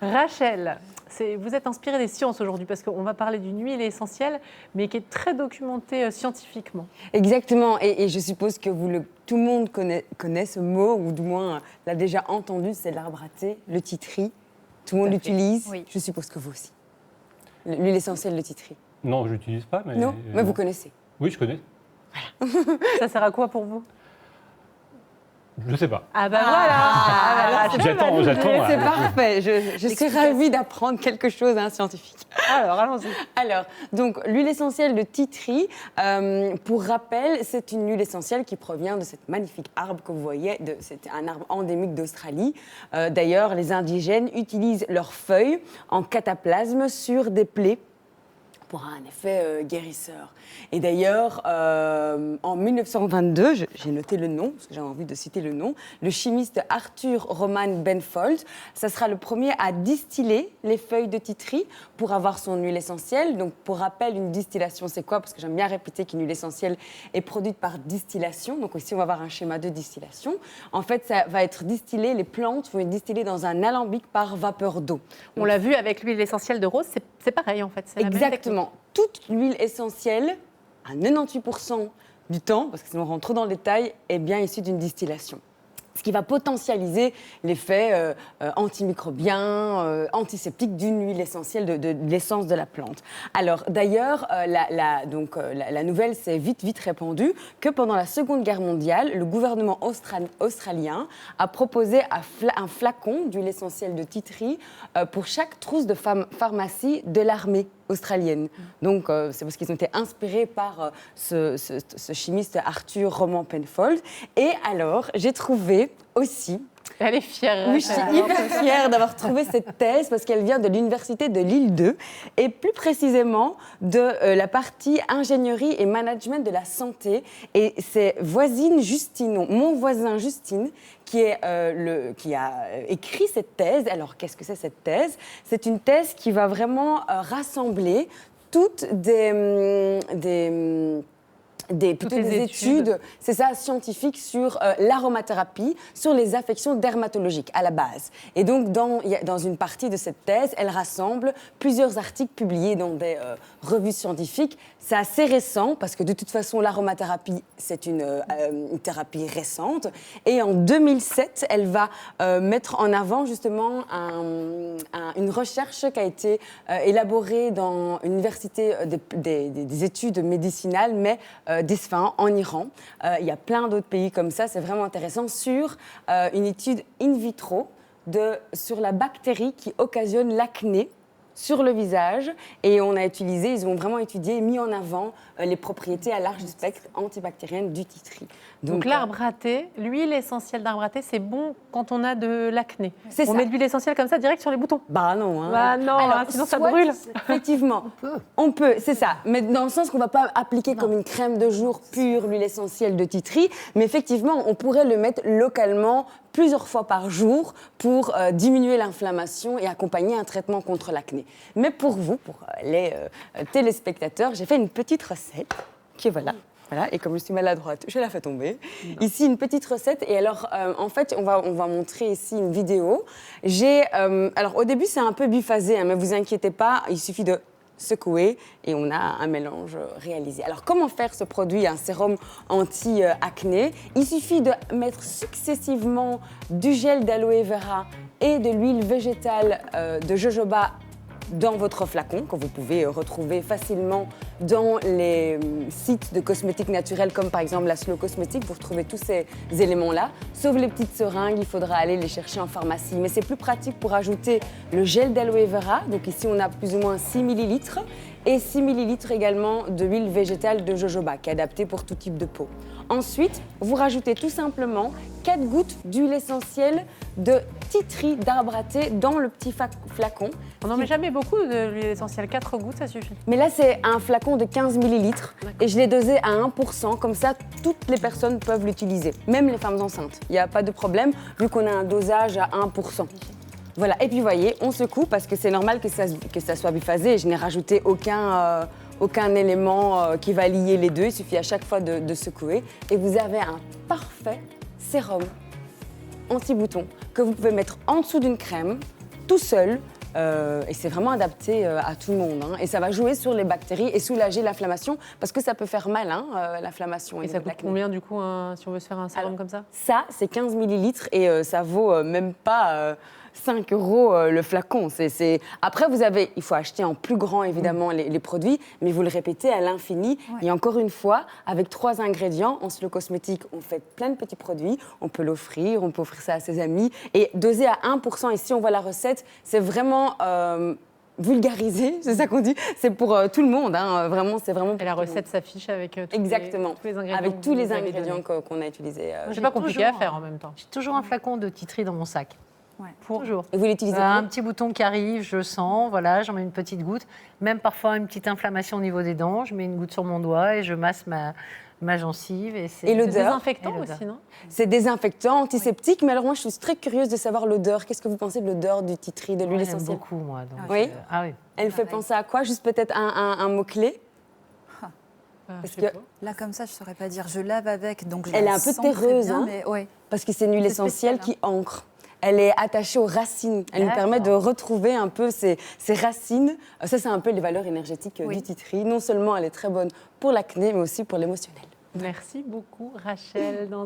Rachel, vous êtes inspirée des sciences aujourd'hui parce qu'on va parler d'une huile essentielle, mais qui est très documentée scientifiquement. Exactement, et je suppose que tout le monde connaît ce mot, ou du moins l'a déjà entendu, c'est l'arbre à thé, le titri. Tout le monde l'utilise, oui. Je suppose que vous aussi. L'huile essentielle de titri. Non, je l'utilise pas. Mais Non, mais vous connaissez. Oui, je connais. Ça sert à quoi pour vous? Je sais pas. Ah bah voilà J'attends. C'est parfait, je suis ravie d'apprendre quelque chose à un scientifique. Alors, allons-y. Alors, donc, l'huile essentielle de titri, pour rappel, c'est une huile essentielle qui provient de cet magnifique arbre que vous voyez. C'est un arbre endémique d'Australie. D'ailleurs, les indigènes utilisent leurs feuilles en cataplasme sur des plaies pour un effet guérisseur. Et d'ailleurs, en 1922, j'ai noté le nom, parce que j'ai envie de citer le nom, le chimiste Arthur Roman Benfold, ça sera le premier à distiller les feuilles de titri pour avoir son huile essentielle. Donc, pour rappel, une distillation, c'est quoi? Parce que j'aime bien répéter qu'une huile essentielle est produite par distillation. Donc, ici, on va avoir un schéma de distillation. En fait, ça va être distillé, les plantes vont être distillées dans un alambic par vapeur d'eau. On l'a vu avec l'huile essentielle de rose, c'est pareil en fait. C'est la même Exactement. Toute l'huile essentielle, à 98% du temps, parce que sinon on rentre trop dans le détail, est bien issue d'une distillation. Ce qui va potentialiser l'effet antimicrobien, antiseptique d'une huile essentielle de l'essence de la plante. Alors d'ailleurs, la nouvelle s'est vite répandue que pendant la Seconde Guerre mondiale, le gouvernement australien a proposé un flacon d'huile essentielle de titri pour chaque trousse de pharmacie de l'armée australienne. Donc, c'est parce qu'ils ont été inspirés par ce chimiste Arthur Roman Penfold. Et alors, j'ai trouvé aussi... Elle est fière. Oui, je suis hyper fière d'avoir trouvé cette thèse parce qu'elle vient de l'Université de l'île 2 et plus précisément de la partie ingénierie et management de la santé. Et c'est mon voisin Justine, qui a écrit cette thèse. Alors, qu'est-ce que c'est cette thèse? C'est une thèse qui va vraiment rassembler toutes des études, c'est ça, scientifiques sur l'aromathérapie, sur les affections dermatologiques à la base. Et donc, dans une partie de cette thèse, elle rassemble plusieurs articles publiés dans des revues scientifiques. C'est assez récent parce que de toute façon, l'aromathérapie, c'est une thérapie récente. Et en 2007, elle va mettre en avant justement une recherche qui a été élaborée dans l'université des études médicinales, mais d'Isfahan, en Iran. Il y a plein d'autres pays comme ça, c'est vraiment intéressant, sur une étude in vitro sur la bactérie qui occasionne l'acné sur le visage. Et ils ont vraiment étudié et mis en avant les propriétés à large spectre antibactériennes du titri. Donc l'arbre à thé, l'huile essentielle d'arbre à thé, c'est bon quand on a de l'acné. On met de l'huile essentielle comme ça direct sur les boutons. Bah non. Hein. Bah non, alors, sinon ça brûle. Effectivement, on peut, c'est ça. Mais dans le sens qu'on ne va pas appliquer comme une crème de jour pure l'huile essentielle de titri. Mais effectivement, on pourrait le mettre localement plusieurs fois par jour pour diminuer l'inflammation et accompagner un traitement contre l'acné. Mais pour vous, pour les téléspectateurs, j'ai fait une petite recette qui voilà. Voilà, et comme je suis maladroite, je la fais tomber. Non. Ici, une petite recette. Et alors, en fait, on va montrer ici une vidéo. Alors, au début, c'est un peu biphasé, hein, mais vous inquiétez pas, il suffit de secouer et on a un mélange réalisé. Alors, comment faire ce produit, un sérum anti-acné? Il suffit de mettre successivement du gel d'aloe vera et de l'huile végétale de jojoba dans votre flacon, que vous pouvez retrouver facilement dans les sites de cosmétiques naturels, comme par exemple la Slow Cosmétique. Vous retrouvez tous ces éléments-là. Sauf les petites seringues, il faudra aller les chercher en pharmacie. Mais c'est plus pratique pour ajouter le gel d'aloe vera. Donc ici, on a plus ou moins 6 ml. Et 6 ml également de l'huile végétale de jojoba, qui est adaptée pour tout type de peau. Ensuite, vous rajoutez tout simplement 4 gouttes d'huile essentielle de titri d'arbre à thé dans le petit flacon. On n'en met jamais beaucoup de l'huile essentielle, 4 gouttes, ça suffit. Mais là, c'est un flacon de 15 ml et je l'ai dosé à 1%, comme ça, toutes les personnes peuvent l'utiliser, même les femmes enceintes. Il n'y a pas de problème, vu qu'on a un dosage à 1%. Voilà, et puis vous voyez, on secoue parce que c'est normal que ça soit biphasé. Je n'ai rajouté aucun élément qui va lier les deux. Il suffit à chaque fois de secouer et vous avez un parfait sérum anti-boutons que vous pouvez mettre en dessous d'une crème, tout seul. Et c'est vraiment adapté à tout le monde. Hein. Et ça va jouer sur les bactéries et soulager l'inflammation parce que ça peut faire mal, hein, l'inflammation. Et ça coûte combien du coup si on veut se faire un sérum comme ça? Ça, c'est 15 millilitres et ça vaut même pas 5 € le flacon. Après, il faut acheter en plus grand évidemment les produits, mais vous le répétez à l'infini. Ouais. Et encore une fois, avec 3 ingrédients, en Slow Cosmétique, on fait plein de petits produits. On peut l'offrir, on peut offrir ça à ses amis. Et doser à 1%, ici on voit la recette, c'est vraiment vulgarisé, c'est ça qu'on dit. C'est pour tout le monde, hein. Vraiment, c'est vraiment. Et la recette s'affiche avec tous Exactement. tous les ingrédients. Avec tous les ingrédients qu'on a utilisés. C'est pas compliqué à faire en même temps. J'ai toujours un flacon de Titri dans mon sac. Ouais. Toujours. Et vous l'utilisez un petit bouton qui arrive, je sens, voilà, j'en mets une petite goutte. Même parfois une petite inflammation au niveau des dents, je mets une goutte sur mon doigt et je masse ma gencive. Et l'odeur. C'est désinfectant aussi, non? C'est désinfectant, antiseptique, mais alors moi je suis très curieuse de savoir l'odeur. Qu'est-ce que vous pensez de l'odeur du Titri, de l'huile essentielle? J'aime beaucoup moi. Donc, oui. Ah oui. Elle fait penser à quoi? Juste peut-être un mot-clé? Parce que là, comme ça, je ne saurais pas dire. Je lave avec, donc elle est un peu terreuse, hein, mais ouais. parce que c'est une huile essentielle spécial, qui ancre. Elle est attachée aux racines. Elle nous permet de retrouver un peu ces racines. Ça, c'est un peu les valeurs énergétiques du Titri. Non seulement elle est très bonne pour l'acné, mais aussi pour l'émotionnel. Merci beaucoup, Rachel. Dans